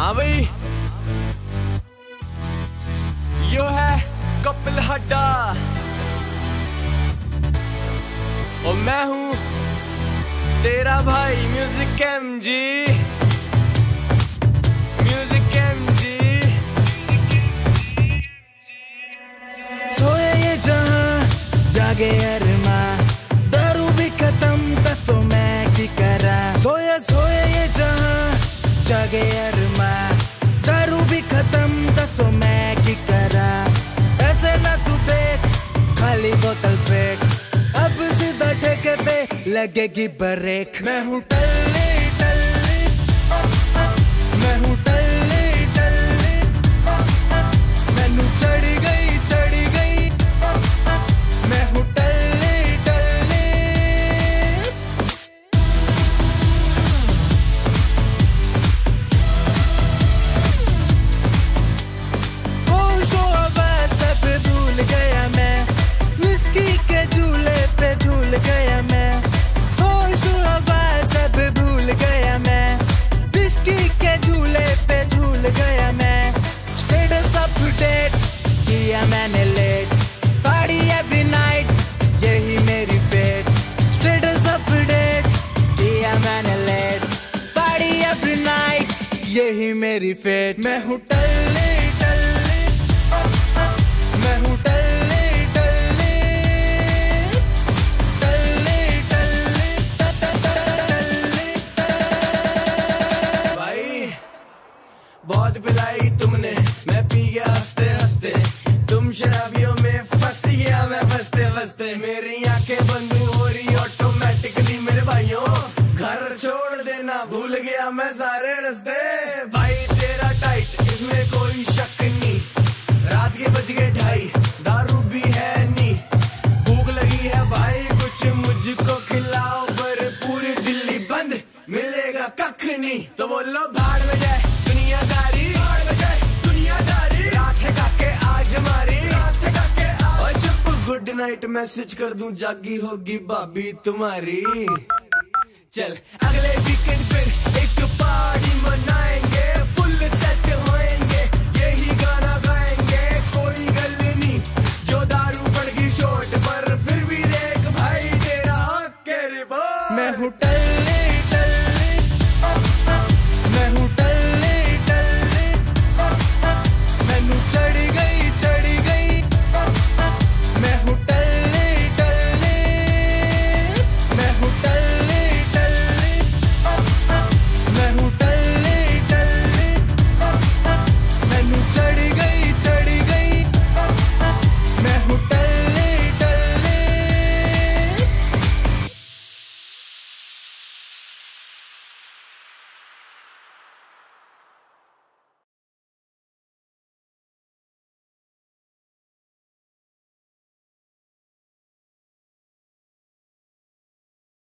हाँ भाई, यो है कपिल हड्डा और मैं हूँ तेरा भाई म्यूजिक एमजी। Music MG. सोए ये जहां जागे अरमा, दारू भी खत्म दसो मैं की करा। सोए सोए ये जहां जागे अरमा, दारू भी खत्म दसो मैं की करा। ऐसे ना तू देख खाली बोतल फेंक, अब सीधा ठेके पे लगेगी ब्रेक। मैं हूँ टल्ली टल्ली, मैं हूँ टल्ली टल्ली, मैनू चढ़ी गई चढ़ी गई, मैं हूँ टल्ली टल्ली। होशो हवास सब भूल गया मैं, विस्की के झूले पे झूल गया मैं। होशो हवास सब भूल गया मैं, विस्की के झूले पे झूल गया मैं। स्टेटस अपडेट किया मैंने लेट, पार्टी एवरी नाइट यही मेरी फेट। स्टेटस अपडेट किया मैंने लेट, पार्टी एवरी नाइट यही मेरी फेट। मैं हूँ टल्ली टल्ली, मैं हूँ टल्ली टल्ली, टल्ली टल्ली टल्ली। भाई बहुत पिलाई तुमने, मैं पी गया हंसते हंसते। तुम शराबियों में फंस गया मैं फंसते फंसते। मेरी आंखें बंद हो रही ऑटोमेटिकली मेरे भाइयों, घर छोड़ देना भूल गया मैं सारे रास्ते। भाई तेरा टाइट इसमें कोई शक नहीं, रात के बज गए 2:30, दारू भी है नहीं। भूख लगी है भाई कुछ मुझको खिलाओ, पर पूरी दिल्ली बंद मिलेगा कख नहीं। तो बोलो भाड़ में जाए दुनियादारी, भाड़ में जाए दुनियादारी। रात है काके आज हमारी, रात है काके आज। और चुप गुड नाइट मैसेज कर दूं, जागी होगी भाभी तुम्हारी। चल अगले वीकेंड फिर एक